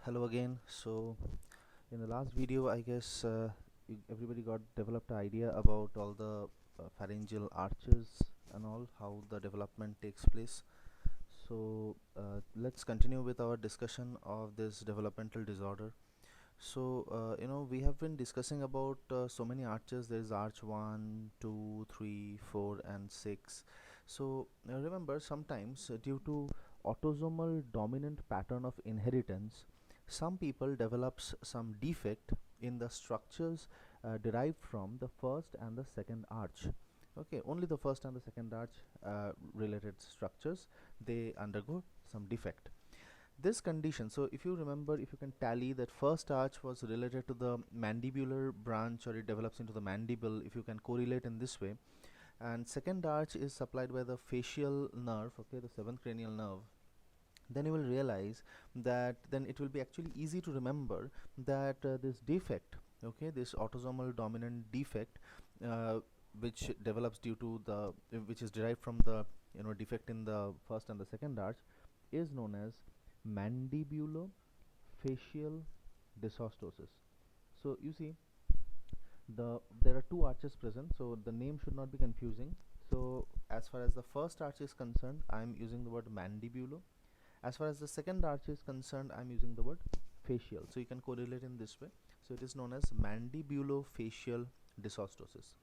Hello again. So in the last video, I guess everybody got developed an idea about all the pharyngeal arches and all, how the development takes place. So let's continue with our discussion of this developmental disorder. So we have been discussing about so many arches. There is arch 1, 2, 3, 4 and 6. So remember, sometimes due to autosomal dominant pattern of inheritance, some people develops some defect in the structures derived from the first and the second arch. Okay, only the first and the second arch related structures, they undergo some defect. This condition, so if you remember, if you can tally that first arch was related to the mandibular branch, or it develops into the mandible, if you can correlate in this way, and second arch is supplied by the facial nerve, okay, the seventh cranial nerve, then you will realize that then it will be actually easy to remember that this defect, okay, this autosomal dominant defect, which develops due to the which is derived from the defect in the first and the second arch, is known as mandibulofacial dysostosis. So you see, there are two arches present, so the name should not be confusing. So as far as the first arch is concerned, I am using the word mandibulo. As far as the second arch is concerned, I am using the word facial. So you can correlate in this way. So it is known as mandibulofacial dysostosis.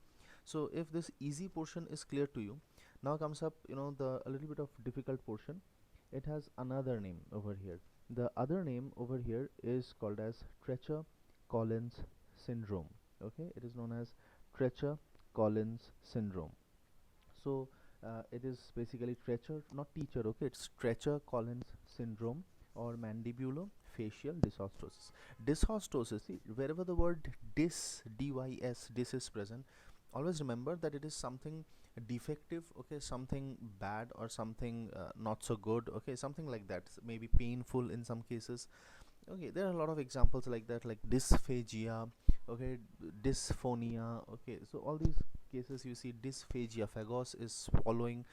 So if this easy portion is clear to you, now comes up the a little bit of difficult portion. It has another name over here. The other name over here is called as Treacher Collins syndrome. Okay, it is known as Treacher Collins syndrome. So it is basically Treacher, not teacher. Okay, it's Treacher Collins syndrome or mandibulofacial dysostosis. Dysostosis, see, wherever the word dys, dys is present, always remember that it is something defective, okay, something bad, or something not so good, okay, something like that, maybe painful in some cases. Okay, there are a lot of examples like that, like dysphagia, okay, dysphonia. Okay, so all these cases you see dysphagia, phagos is swallowing,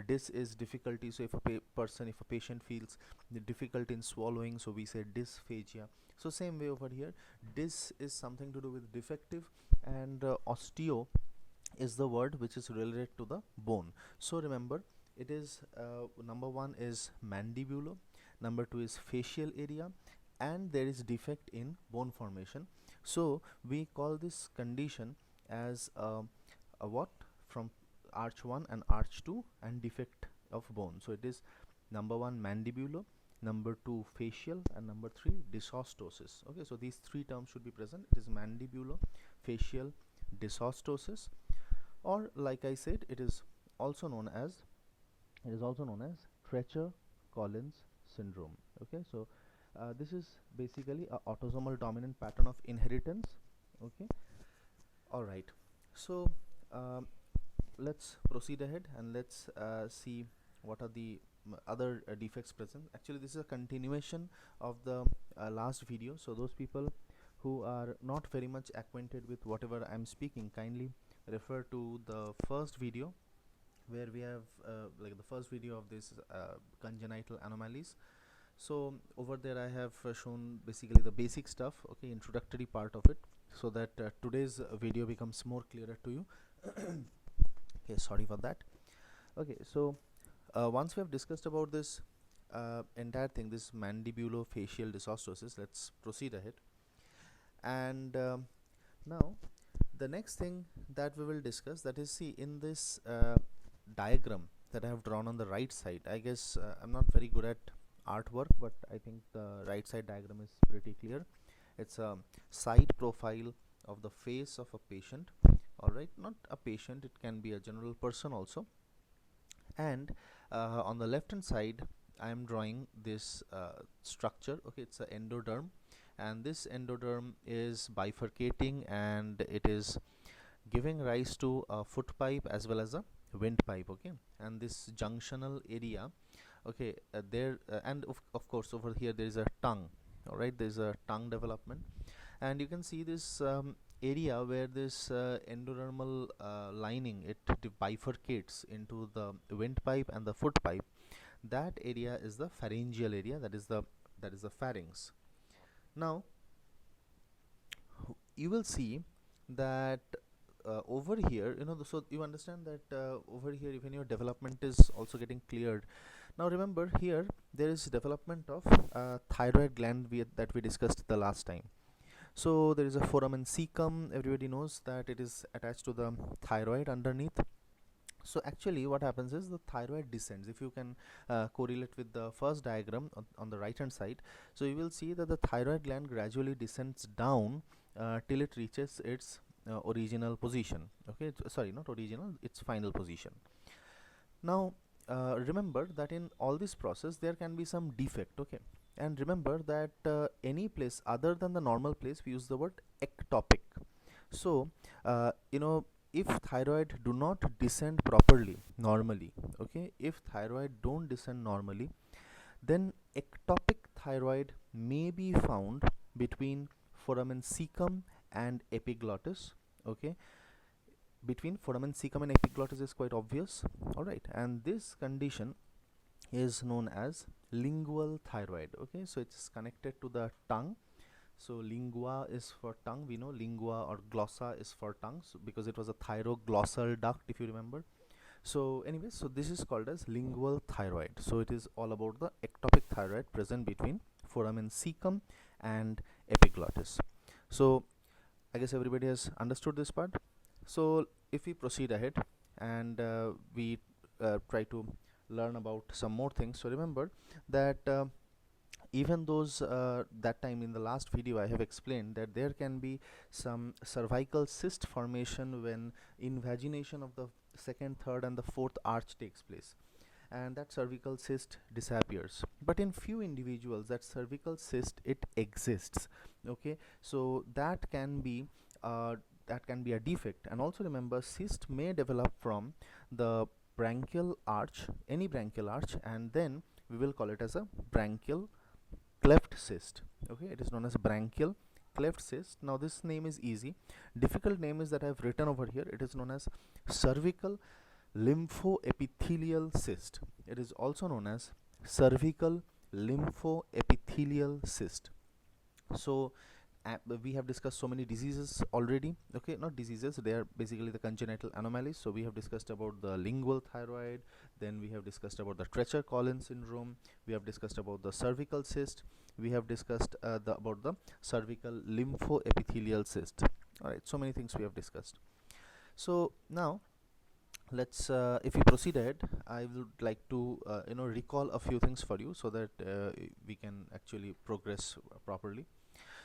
dys is difficulty. So if if a patient feels the difficulty in swallowing, so we say dysphagia. So same way over here, dys is something to do with defective, and osteo is the word which is related to the bone. So remember, it is number one is mandibulo, number two is facial area, and there is defect in bone formation. So we call this condition as a what, from arch 1 and arch 2 and defect of bone. So it is number 1 mandibulo, number 2 facial, and number 3 dysostosis. Okay, so these three terms should be present. It is mandibulo facial dysostosis, or like I said, it is also known as Treacher Collins syndrome. Okay, so this is basically a autosomal dominant pattern of inheritance. Okay, all right. So let's proceed ahead and let's see what are the other defects present. Actually, this is a continuation of the last video, so those people who are not very much acquainted with whatever I'm speaking, kindly refer to the first video, where we have like the first video of this congenital anomalies. So over there I have shown basically the basic stuff, okay, introductory part of it, so that today's video becomes more clearer to you. Okay, sorry for that. Okay, so once we have discussed about this entire thing, this mandibulofacial dysostosis, let's proceed ahead. And now the next thing that we will discuss, that is, see, in this diagram that I have drawn on the right side, I guess I'm not very good at artwork, but I think the right side diagram is pretty clear. It's a side profile of the face of a patient. Alright, not a patient, it can be a general person also. And on the left hand side I am drawing this structure. Okay, it's an endoderm, and this endoderm is bifurcating, and it is giving rise to a foot pipe as well as a windpipe. Okay, and this junctional area, okay, there and of course over here there is a tongue. All right, there is a tongue development, and you can see this area where this endodermal lining, it bifurcates into the windpipe and the foot pipe. That area is the pharyngeal area, that is the that is the pharynx. Now you will see that over here, so you understand that over here even your development is also getting cleared. Now remember, here there is development of thyroid gland that we discussed the last time. So there is a foramen cecum. Everybody knows that it is attached to the thyroid underneath. So actually what happens is the thyroid descends. If you can correlate with the first diagram on the right hand side, so you will see that the thyroid gland gradually descends down till it reaches its original position. Okay, sorry, not original, its final position. Now remember that in all this process there can be some defect. Okay, and remember that any place other than the normal place, we use the word ectopic. So if thyroid do not descend properly normally, okay, if thyroid don't descend normally, then ectopic thyroid may be found between foramen cecum and epiglottis. Okay, between foramen cecum and epiglottis is quite obvious. All right, and this condition is known as lingual thyroid. Okay, so it's connected to the tongue. So lingua is for tongue, we know. Lingua or glossa is for tongue, so because it was a thyroglossal duct, if you remember. So anyway, so this is called as lingual thyroid. So it is all about the ectopic thyroid present between foramen cecum and epiglottis. So I guess everybody has understood this part. So if we proceed ahead and we try to learn about some more things. So remember that even those that time in the last video I have explained that there can be some cervical cyst formation when invagination of the second, third and the fourth arch takes place, and that cervical cyst disappears. But in few individuals that cervical cyst, it exists. Okay, so that can be a defect. And also remember, cyst may develop from the branchial arch, any branchial arch, and then we will call it as a branchial cleft cyst. Okay, it is known as branchial cleft cyst. Now this name is easy. Difficult name is that I have written over here. It is known as cervical lymphoepithelial cyst. It is also known as cervical lymphoepithelial cyst. So we have discussed so many diseases already. Okay, not diseases, they are basically the congenital anomalies. So we have discussed about the lingual thyroid, then we have discussed about the Treacher Collins syndrome, we have discussed about the cervical cyst, we have discussed about the cervical lymphoepithelial cyst. All right, so many things we have discussed. So now let's if we proceed ahead, I would like to recall a few things for you so that we can actually progress properly.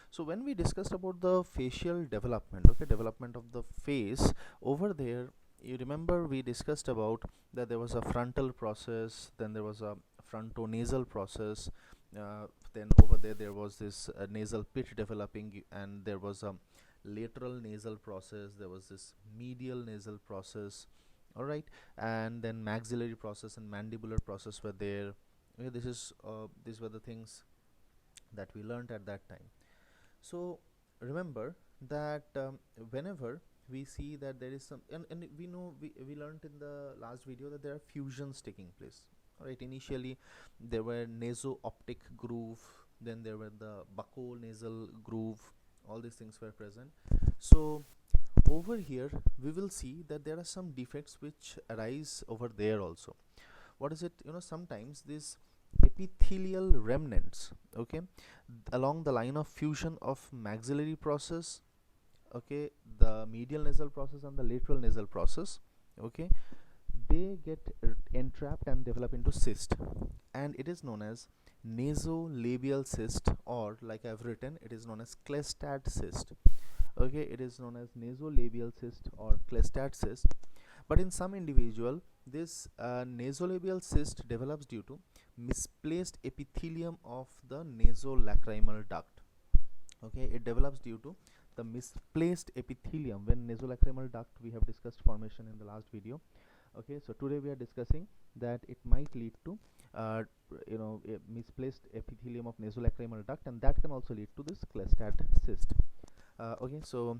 So when we discussed about the facial development, okay, development of the face, over there you remember we discussed about that there was a frontal process, then there was a frontonasal process, then over there was this nasal pit developing, and there was a lateral nasal process, there was this medial nasal process. All right, and then maxillary process and mandibular process were there. Okay, these were the things that we learned at that time. So remember that whenever we see that there is some, and we know we learned in the last video that there are fusions taking place. Alright, initially there were naso-optic groove, then there were the bucco-nasal groove, all these things were present. So over here we will see that there are some defects which arise over there also. What is it? Sometimes these epithelial remnants, okay, along the line of fusion of maxillary process, okay, the medial nasal process and the lateral nasal process, okay, they get entrapped and develop into cyst, and it is known as nasolabial cyst, or like I've written, it is known as Clestat cyst. Okay, it is known as nasolabial cyst or Clestat cyst. But in some individual, this nasolabial cyst develops due to misplaced epithelium of the nasolacrimal duct. Okay, it develops due to the misplaced epithelium. When nasolacrimal duct, we have discussed formation in the last video. Okay, so today we are discussing that it might lead to a misplaced epithelium of nasolacrimal duct, and that can also lead to this Clestat cyst. Okay, so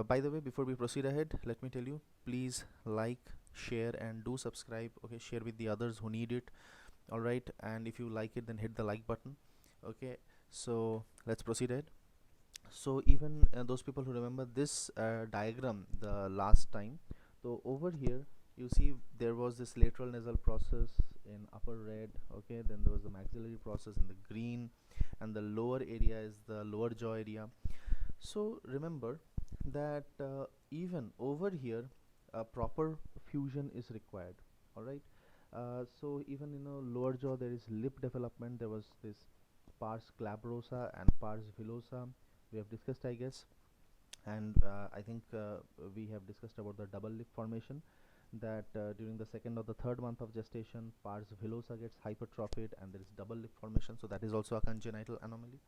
by the way, before we proceed ahead, let me tell you, please like, share and do subscribe. Okay, share with the others who need it. All right, and if you like it, then hit the like button. Okay, so let's proceed ahead. So even those people who remember this diagram the last time, so over here you see there was this lateral nasal process in upper red, okay, then there was the maxillary process in the green, and the lower area is the lower jaw area. So remember that even over here a proper fusion is required. All right. So even in a lower jaw there is lip development. There was this pars glabrosa and pars villosa. We have discussed, I guess, and I think we have discussed about the double lip formation. That during the second or the third month of gestation, pars villosa gets hypertrophied, and there is double lip formation. So that is also a congenital anomaly.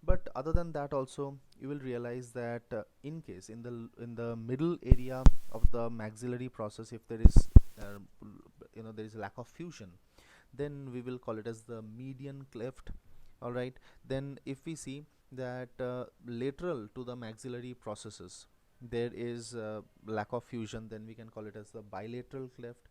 But other than that also you will realize that in case in the middle area of the maxillary process, if there is there is a lack of fusion, then we will call it as the median cleft. All right. Then if we see that lateral to the maxillary processes there is lack of fusion, then we can call it as the bilateral cleft.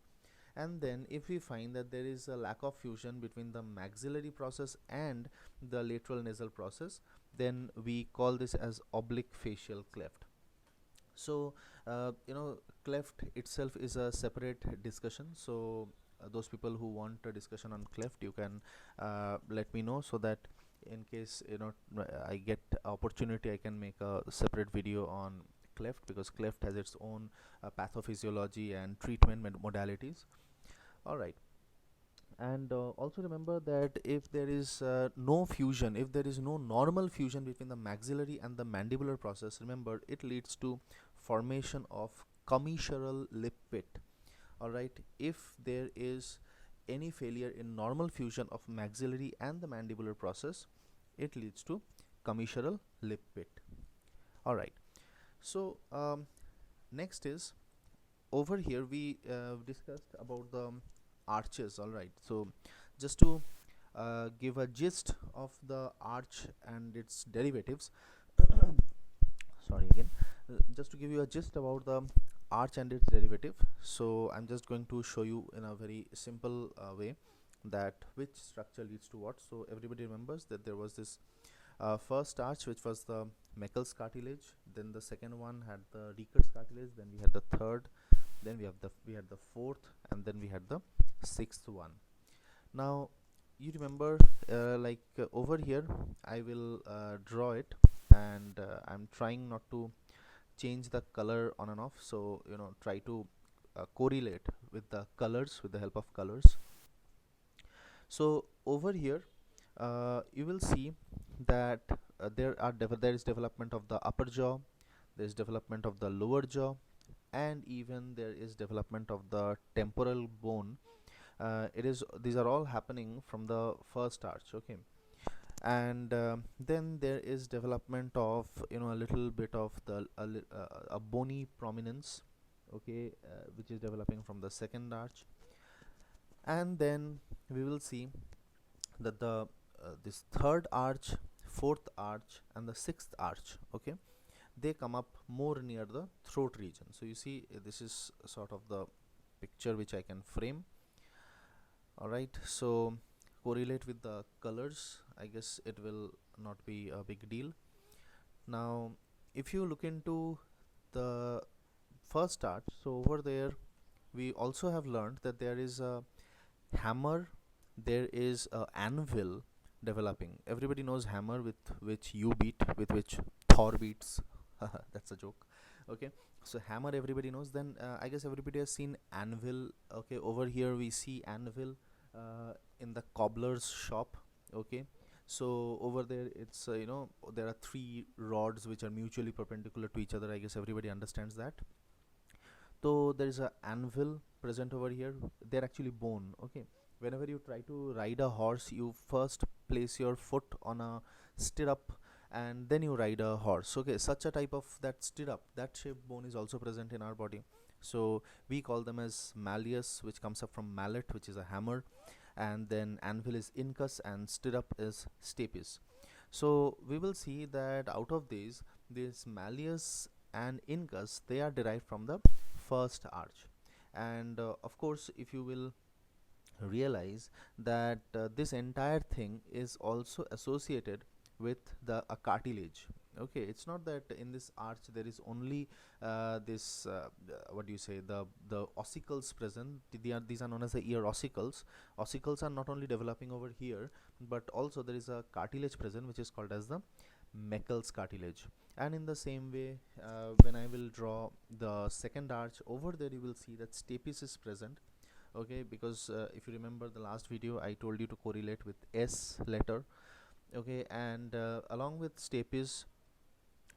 And then if we find that there is a lack of fusion between the maxillary process and the lateral nasal process, then we call this as oblique facial cleft. So cleft itself is a separate discussion. So those people who want a discussion on cleft, you can let me know, so that in case I get opportunity, I can make a separate video on cleft, because cleft has its own pathophysiology and treatment modalities. All right. And also remember that if there is no fusion, if there is no normal fusion between the maxillary and the mandibular process, remember it leads to formation of commissural lip pit. All right. If there is any failure in normal fusion of maxillary and the mandibular process, it leads to commissural lip pit. All right. So next is, over here we discussed about the arches. All right. So just to give a gist of the arch and its derivatives, sorry again, just to give you a gist about the arch and its derivative. So I'm just going to show you in a very simple way that which structure leads to what. So everybody remembers that there was this first arch, which was the Meckel's cartilage, then the second one had the Ricker's cartilage, then we had the third, then we had the fourth, and then we had the sixth one. Now you remember over here I will draw it, and I'm trying not to change the color on and off, so try to correlate with the colors, with the help of colors. So over here you will see that there is development of the upper jaw, there is development of the lower jaw, and even there is development of the temporal bone. These are all happening from the first arch. Okay. And then there is development of a little bit of the a bony prominence, okay, which is developing from the second arch. And then we will see that the this third arch, fourth arch, and the sixth arch, okay, they come up more near the throat region. So you see this is sort of the picture which I can frame. All right. So correlate with the colors, I guess it will not be a big deal. Now if you look into the first arch, so over there we also have learned that there is a hammer, there is a anvil developing. Everybody knows hammer, with which you beat, with which Thor beats. That's a joke. Okay. So hammer everybody knows. Then I guess everybody has seen anvil. Okay. Over here we see anvil in the cobbler's shop. Okay. So over there it's there are three rods which are mutually perpendicular to each other. I guess everybody understands that. So there is a anvil present over here. They're actually bone. Okay. Whenever you try to ride a horse, you first place your foot on a stirrup and then you ride a horse. Okay, such a type of that stirrup, that shaped bone is also present in our body. So we call them as malleus, which comes up from mallet, which is a hammer, and then anvil is incus and stirrup is stapes. So we will see that out of these, this malleus and incus, they are derived from the first arch. And of course, if you will realize that this entire thing is also associated with a cartilage. Okay, it's not that in this arch there is only this what do you say, the ossicles present. These are known as the ear ossicles. Ossicles are not only developing over here, but also there is a cartilage present which is called as the Meckel's cartilage. And in the same way, when I will draw the second arch, over there you will see that stapes is present. Okay, because if you remember the last video, I told you to correlate with S letter. Okay, and along with stapes,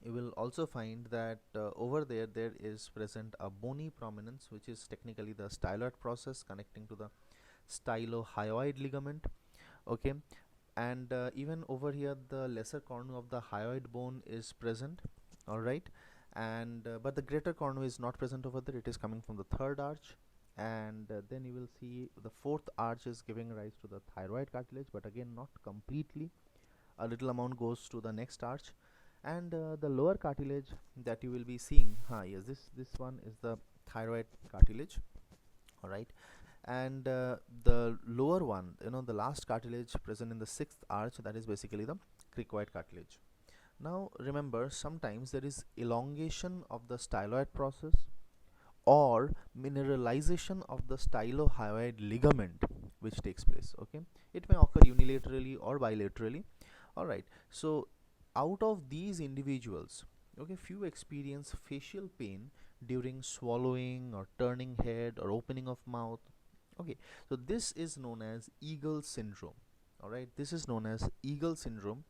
you will also find that over there is present a bony prominence, which is technically the styloid process connecting to the stylohyoid ligament. Okay, and even over here the lesser cornu of the hyoid bone is present. All right, and but the greater cornu is not present over there. It is coming from the third arch. And then you will see the fourth arch is giving rise to the thyroid cartilage, but again not completely. A little amount goes to the next arch. And the lower cartilage that you will be seeing, yes, this one is the thyroid cartilage. All right, and the lower one, the last cartilage present in the sixth arch, that is basically the cricoid cartilage. Now remember, sometimes there is elongation of the styloid process or mineralization of the stylohyoid ligament which takes place. Okay, it may occur unilaterally or bilaterally. All right, so out of these individuals, okay, few experience facial pain during swallowing or turning head or opening of mouth. Okay, so this is known as eagle syndrome. All right, this is known as eagle syndrome.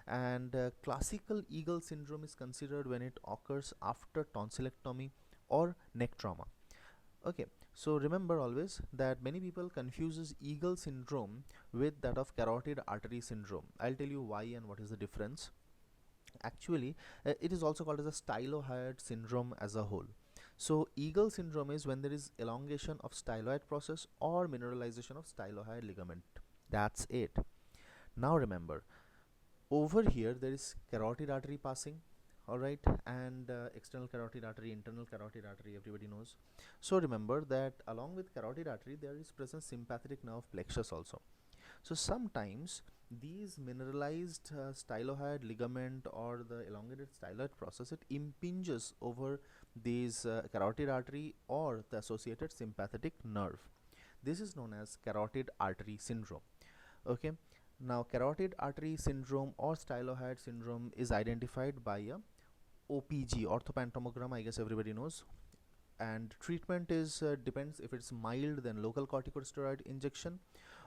And classical eagle syndrome is considered when it occurs after tonsillectomy or neck trauma. Okay, so remember always that many people confuses eagle syndrome with that of carotid artery syndrome. I'll tell you why and what is the difference. Actually, it is also called as a stylohyoid syndrome as a whole. So eagle syndrome is when there is elongation of styloid process or mineralization of stylohyoid ligament. That's it. Now remember, over here there is carotid artery passing. All right, and external carotid artery, internal carotid artery, everybody knows. So remember that along with carotid artery there is present sympathetic nerve plexus also. So sometimes these mineralized stylohyoid ligament or the elongated styloid process, it impinges over these carotid artery or the associated sympathetic nerve. This is known as carotid artery syndrome. Okay, now carotid artery syndrome or stylohyoid syndrome is identified by a OPG, orthopantomogram, I guess everybody knows. And treatment is depends. If it's mild, then local corticosteroid injection,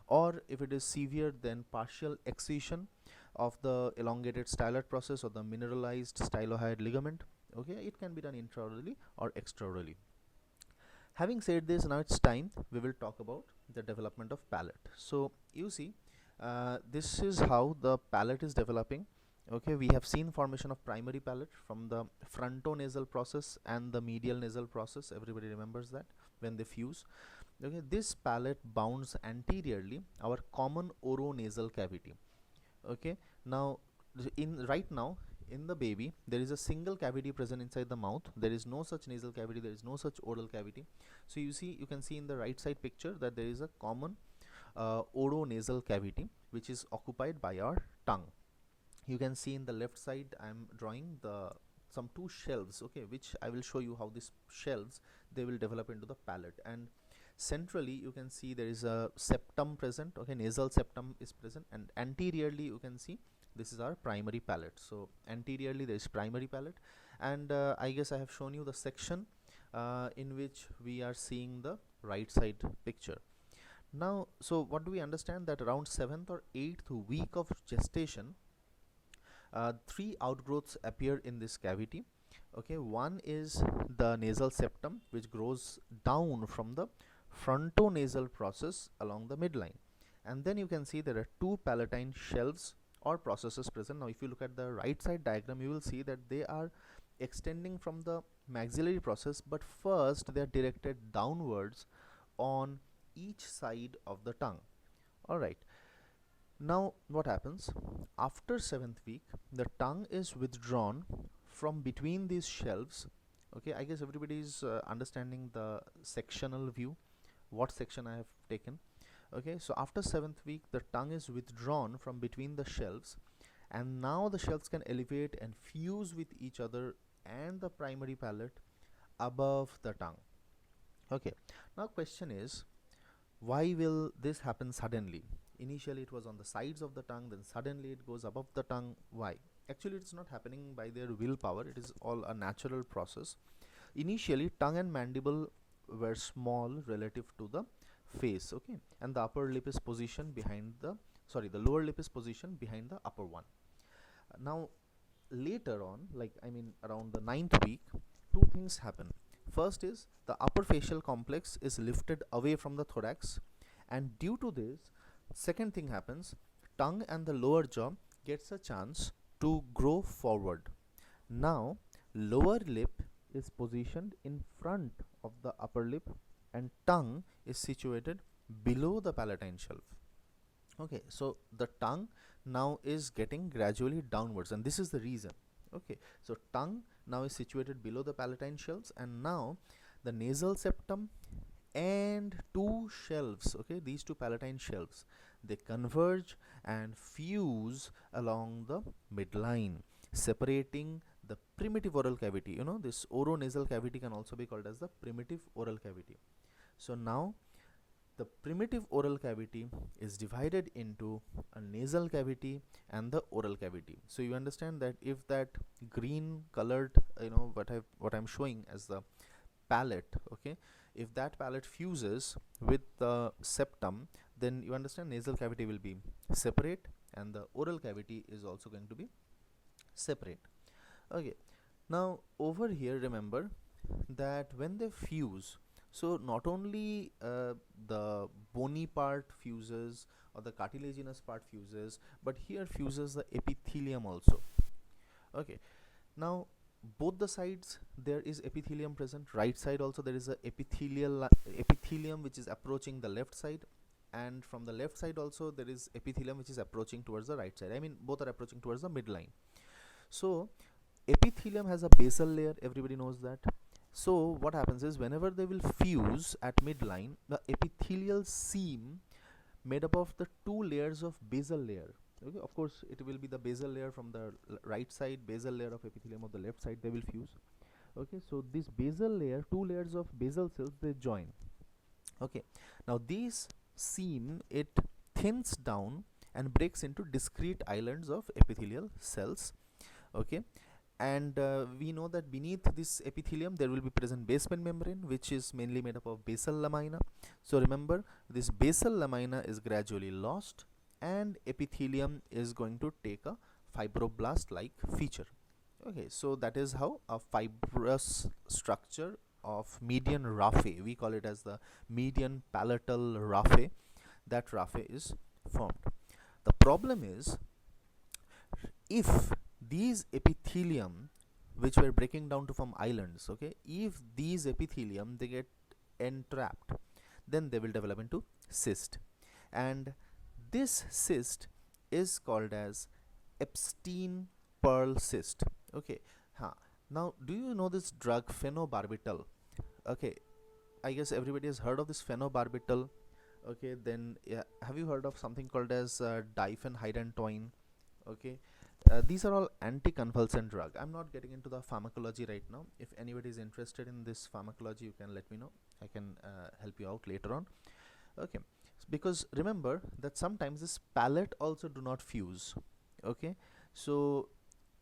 or if it is severe, then partial excision of the elongated styloid process or the mineralized stylohyoid ligament. Okay, it can be done intraorally or extraorally. Having said this, now it's time we will talk about the development of palate. So you see, this is how the palate is developing. Okay, we have seen formation of primary palate from the frontonasal process and the medial nasal process. Everybody remembers that when they fuse. Okay, this palate bounds anteriorly our common oronasal cavity. Okay, now right now in the baby there is a single cavity present inside the mouth. There is no such nasal cavity, there is no such oral cavity. So you can see in the right side picture that there is a common oronasal cavity which is occupied by our tongue. You can see in the left side I am drawing some two shelves, okay, which I will show you how these shelves they will develop into the palate. And centrally you can see there is a septum present. Okay, nasal septum is present, and anteriorly you can see this is our primary palate. So anteriorly there is primary palate, and I guess I have shown you the section in which we are seeing the right side picture. Now, so what do we understand? That around 7th or 8th week of gestation, three outgrowths appear in this cavity. Okay, one is the nasal septum, which grows down from the frontonasal process along the midline, and then you can see there are two palatine shelves or processes present. Now if you look at the right side diagram, you will see that they are extending from the maxillary process, but first they are directed downwards on each side of the tongue. All right, now what happens after 7th week? The tongue is withdrawn from between these shelves. Okay, I guess everybody is understanding the sectional view, what section I have taken. Okay, so after 7th week the tongue is withdrawn from between the shelves, and now the shelves can elevate and fuse with each other and the primary palate above the tongue. Okay, now question is, why will this happen suddenly? Initially it was on the sides of the tongue, then suddenly it goes above the tongue. Why? Actually it's not happening by their willpower, it is all a natural process. Initially tongue and mandible were small relative to the face, okay, and the upper lip is positioned behind the the lower lip is positioned behind the upper one. Now later on, like around the 9th week, two things happen. First is the upper facial complex is lifted away from the thorax, and due to this, second thing happens, tongue and the lower jaw gets a chance to grow forward. Now lower lip is positioned in front of the upper lip, and tongue is situated below the palatine shelf. Okay, so the tongue now is getting gradually downwards, and this is the reason. Okay, so tongue now is situated below the palatine shelves, and now the nasal septum and two shelves, okay, these two palatine shelves, they converge and fuse along the midline, separating the primitive oral cavity. You know, this oronasal cavity can also be called as the primitive oral cavity. So now the primitive oral cavity is divided into a nasal cavity and the oral cavity. So you understand that if that green colored, what I'm showing as the palate, okay, if that palate fuses with the septum, then you understand nasal cavity will be separate and the oral cavity is also going to be separate. Okay, now over here remember that when they fuse, so not only the bony part fuses or the cartilaginous part fuses, but here fuses the epithelium also. Okay, now both the sides there is epithelium present. Right side also there is a epithelium which is approaching the left side, and from the left side also there is epithelium which is approaching towards the right side. I mean, both are approaching towards the midline. So epithelium has a basal layer, everybody knows that. So what happens is, whenever they will fuse at midline, the epithelial seam made up of the two layers of basal layer, okay, of course it will be the basal layer from the right side, basal layer of epithelium of the left side, they will fuse. Okay, so this basal layer, two layers of basal cells, they join. Okay, now these seam, it thins down and breaks into discrete islands of epithelial cells. Okay, and we know that beneath this epithelium there will be present basement membrane, which is mainly made up of basal lamina. So remember, this basal lamina is gradually lost and epithelium is going to take a fibroblast like feature. Okay, so that is how a fibrous structure of median raphe, we call it as the median palatal raphe, that raphe is formed. The problem is, if these epithelium which were breaking down to form islands, okay, if these epithelium they get entrapped, then they will develop into cyst, and this cyst is called as Epstein pearl cyst. Okay, now do you know this drug phenobarbital? Okay, I guess everybody has heard of this phenobarbital. Okay, then yeah, have you heard of something called as diphenhydrantoin? Okay, these are all anticonvulsant drug. I'm not getting into the pharmacology right now. If anybody is interested in this pharmacology, you can let me know. I can help you out later on. Okay, because remember that sometimes this palate also do not fuse. Okay, so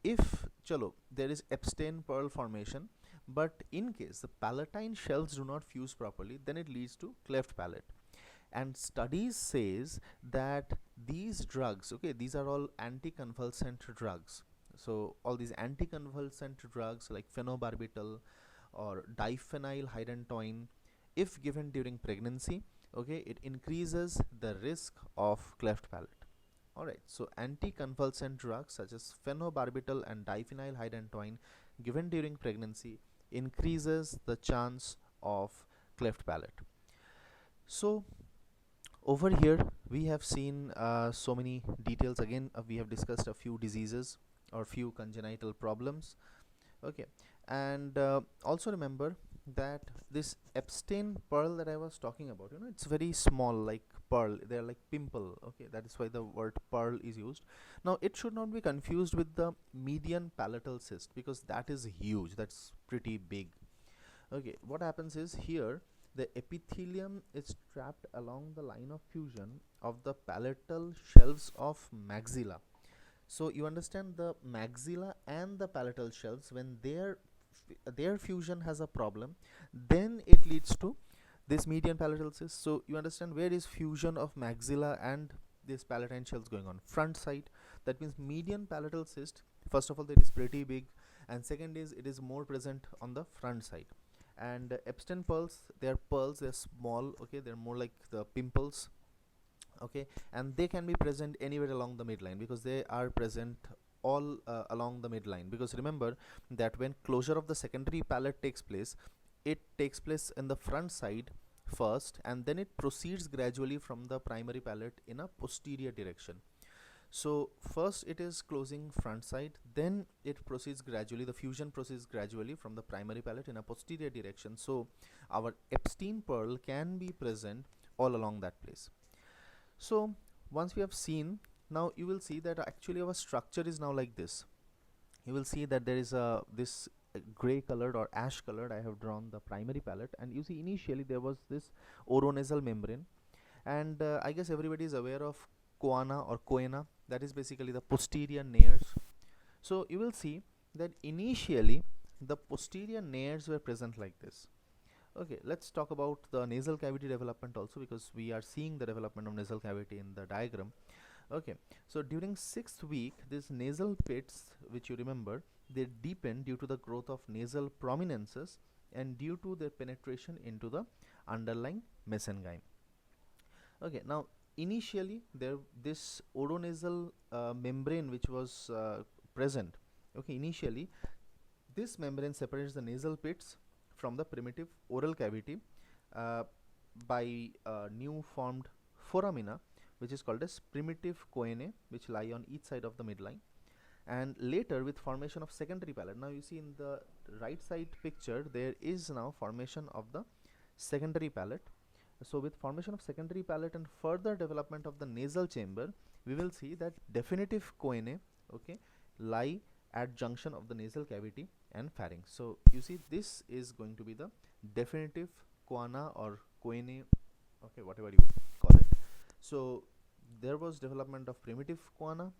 if there is Epstein pearl formation, but in case the palatine shelves do not fuse properly, then it leads to cleft palate. And studies says that these drugs, okay, these are all anticonvulsant drugs. So all these anticonvulsant drugs like phenobarbital or diphenhydrantoin, if given during pregnancy, okay, it increases the risk of cleft palate. Alright, so anticonvulsant drugs such as phenobarbital and diphenhydrantoin given during pregnancy increases the chance of cleft palate. So over here we have seen so many details. Again, we have discussed a few diseases or few congenital problems. Okay, and also remember that this Epstein pearl that I was talking about, it's very small, like pearl, they are like pimple. Okay, that is why the word pearl is used. Now it should not be confused with the median palatal cyst, because that is huge, that's pretty big. Okay, what happens is here the epithelium is trapped along the line of fusion of the palatal shelves of maxilla. So you understand, the maxilla and the palatal shelves, when their fusion has a problem, then it leads to this median palatal cyst. So you understand, where is fusion of maxilla and this palatine shells going on? Front side. That means median palatal cyst, first of all, that is pretty big, and second is it is more present on the front side. And Epstein pearls, they're small. Okay, they're more like the pimples. Okay, and they can be present anywhere along the midline, because they are present all along the midline. Because remember that when closure of the secondary palate takes place, it takes place in the front side first, and then it proceeds gradually from the primary palate in a posterior direction. So first it is closing front side, then it proceeds gradually, the fusion proceeds gradually from the primary palate in a posterior direction. So our Epstein pearl can be present all along that place. So once we have seen, now you will see that actually our structure is now like this. You will see that there is this gray colored or ash colored, I have drawn the primary palate, and you see initially there was this oronasal membrane, and I guess everybody is aware of coana or coena, that is basically the posterior nares. So you will see that initially the posterior nares were present like this. Okay, let's talk about the nasal cavity development also, because we are seeing the development of nasal cavity in the diagram. Okay, so during 6th week, these nasal pits, which you remember, they deepen due to the growth of nasal prominences and due to their penetration into the underlying mesenchyme. Okay, now initially this oronasal membrane which was present. Okay, initially this membrane separates the nasal pits from the primitive oral cavity by new formed foramina, which is called as primitive coenae, which lie on each side of the midline. And later, with formation of secondary palate, now you see in the right side picture there is now formation of the secondary palate. So with formation of secondary palate and further development of the nasal chamber, we will see that definitive coenae, okay, lie at junction of the nasal cavity and pharynx. So you see this is going to be the definitive coana or coenae, okay, whatever you call it. So there was development of primitive coana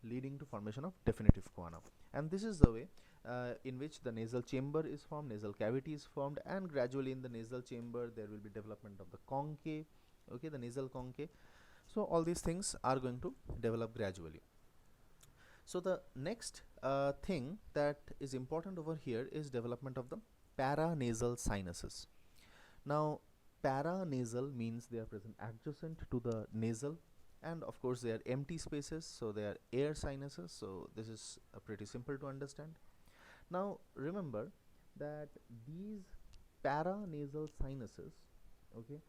leading to formation of definitive coana, and this is the way in which the nasal chamber is formed, nasal cavity is formed, and gradually in the nasal chamber there will be development of the conchae, okay, the nasal conchae. So all these things are going to develop gradually. So the next thing that is important over here is development of the paranasal sinuses. Now paranasal means they are present adjacent to the nasal, and of course they are empty spaces, so they are air sinuses. So this is pretty simple to understand. Now remember that these paranasal sinuses, okay,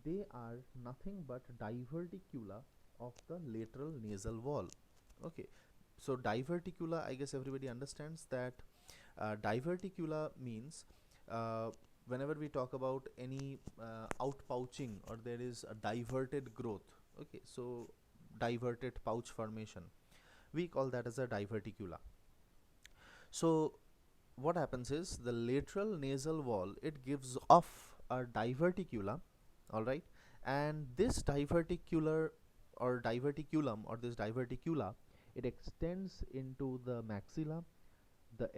they are nothing but diverticula of the lateral nasal wall. Okay, so diverticula, I guess everybody understands that diverticula means whenever we talk about any outpouching or there is a diverted growth, okay, so diverted pouch formation, we call that as a diverticula. So what happens is the lateral nasal wall, it gives off a diverticula, all right, and this diverticular or diverticulum or this diverticula, it extends into the maxilla, the